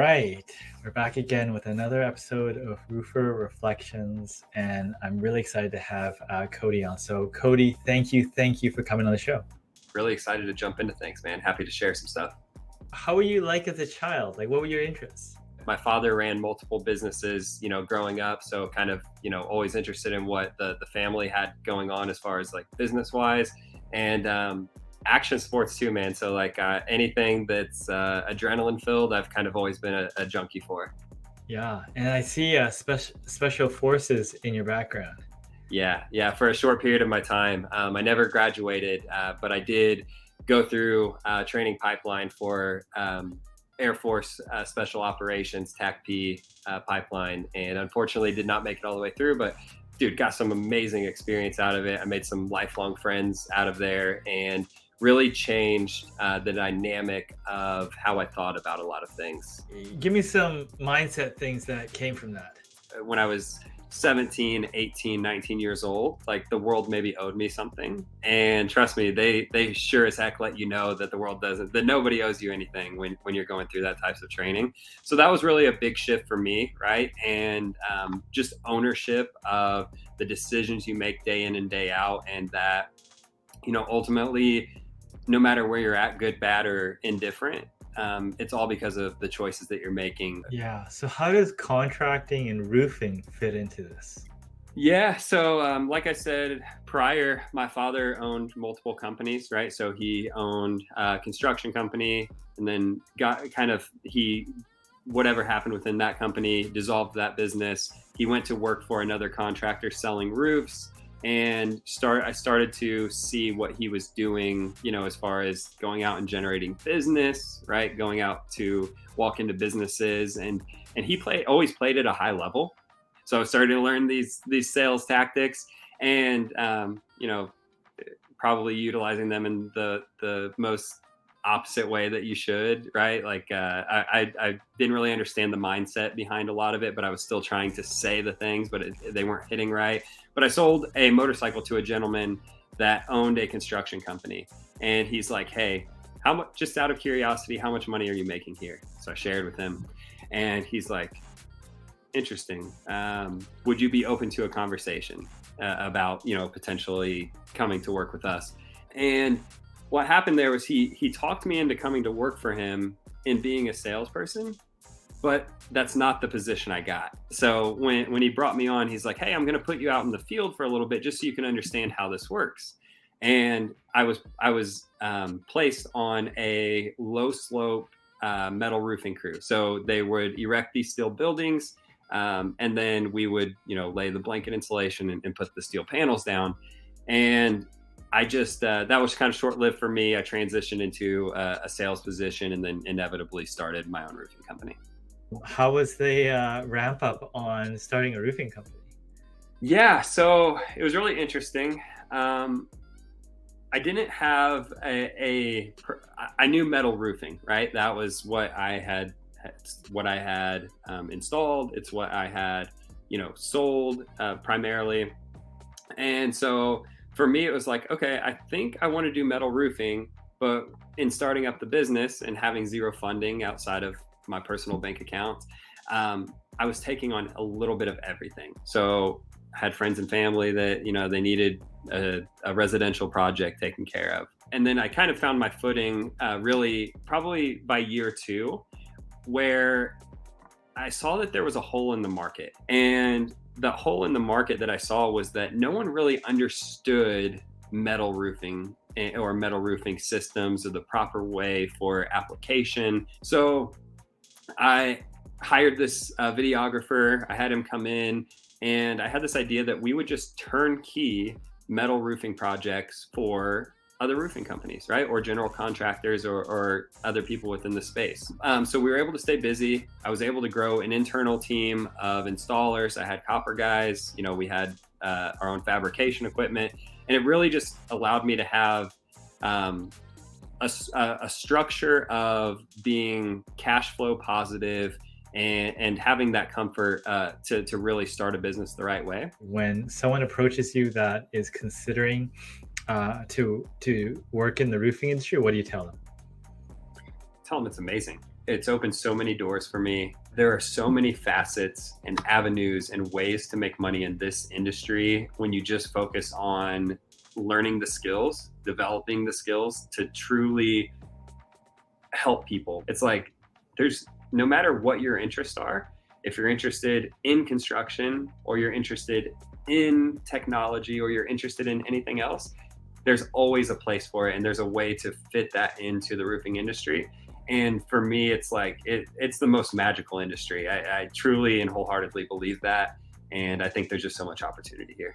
right, we're back again with another episode of Roofer Reflections, and I'm really excited to have Cody on. So, Cody, thank you for coming on the show. Really excited to jump into things, man. Happy to share some stuff. How were you like as a child? Like, what were your interests? My father ran multiple businesses, growing up. So kind of, always interested in what the family had going on as far as like business wise and action sports too, man. So like anything that's adrenaline filled, I've kind of always been a junkie for. Yeah, and I see special forces in your background. Yeah. For a short period of my time, I never graduated, but I did go through training pipeline for Air Force Special Operations TACP pipeline, and unfortunately did not make it all the way through. But dude, got some amazing experience out of it. I made some lifelong friends out of there, and really changed the dynamic of how I thought about a lot of things. Give me some mindset things that came from that. When I was 17, 18, 19 years old, like the world maybe owed me something. And trust me, they sure as heck let you know that the world doesn't, that nobody owes you anything when you're going through that types of training. So that was really a big shift for me, right? And just ownership of the decisions you make day in and day out. And that, ultimately, no matter where you're at, good, bad, or indifferent, it's all because of the choices that you're making. Yeah. So how does contracting and roofing fit into this? Yeah. So, like I said prior, my father owned multiple companies, right? So he owned a construction company, and then whatever happened within that company dissolved that business. He went to work for another contractor selling roofs, and I started to see what he was doing, as far as going out and generating business, right? Going out to walk into businesses, and he always played at a high level. So I started to learn these sales tactics, and probably utilizing them in the most opposite way that you should, right? Like I didn't really understand the mindset behind a lot of it, but I was still trying to say the things, but they weren't hitting right. But I sold a motorcycle to a gentleman that owned a construction company, and he's like, "Hey, how much? Just out of curiosity, how much money are you making here?" So I shared with him, and he's like, "Interesting. Would you be open to a conversation about potentially coming to work with us?" And what happened there was he talked me into coming to work for him and being a salesperson, but that's not the position I got. So when he brought me on, he's like, "Hey, I'm going to put you out in the field for a little bit just so you can understand how this works." And I was placed on a low slope metal roofing crew. So they would erect these steel buildings, and then we would lay the blanket insulation and put the steel panels down. And I just that was kind of short-lived for me. I transitioned into a sales position, and then inevitably started my own roofing company. How was the ramp up on starting a roofing company? Yeah, so it was really interesting. I didn't have I knew metal roofing, right? That was what I had installed. It's what I had sold primarily. And so for me, it was like, okay, I think I want to do metal roofing, but in starting up the business and having zero funding outside of my personal bank account, I was taking on a little bit of everything. So I had friends and family that, they needed a residential project taken care of. And then I kind of found my footing really probably by year two, where I saw that there was a hole in the market. And the hole in the market that I saw was that no one really understood metal roofing or metal roofing systems or the proper way for application. So I hired this videographer. I had him come in, and I had this idea that we would just turnkey metal roofing projects for other roofing companies, right? Or general contractors or other people within the space. So we were able to stay busy. I was able to grow an internal team of installers. I had copper guys, we had our own fabrication equipment, and it really just allowed me to have a structure of being cash flow positive and having that comfort to really start a business the right way. When someone approaches you that is considering to work in the roofing industry, what do you tell them? Tell them it's amazing. It's opened so many doors for me. There are so many facets and avenues and ways to make money in this industry when you just focus on learning the skills, developing the skills to truly help people. It's like there's no matter what your interests are, if you're interested in construction or you're interested in technology or you're interested in anything else, there's always a place for it and there's a way to fit that into the roofing industry. And for me, it's like it's the most magical industry. I truly and wholeheartedly believe that. And I think there's just so much opportunity here.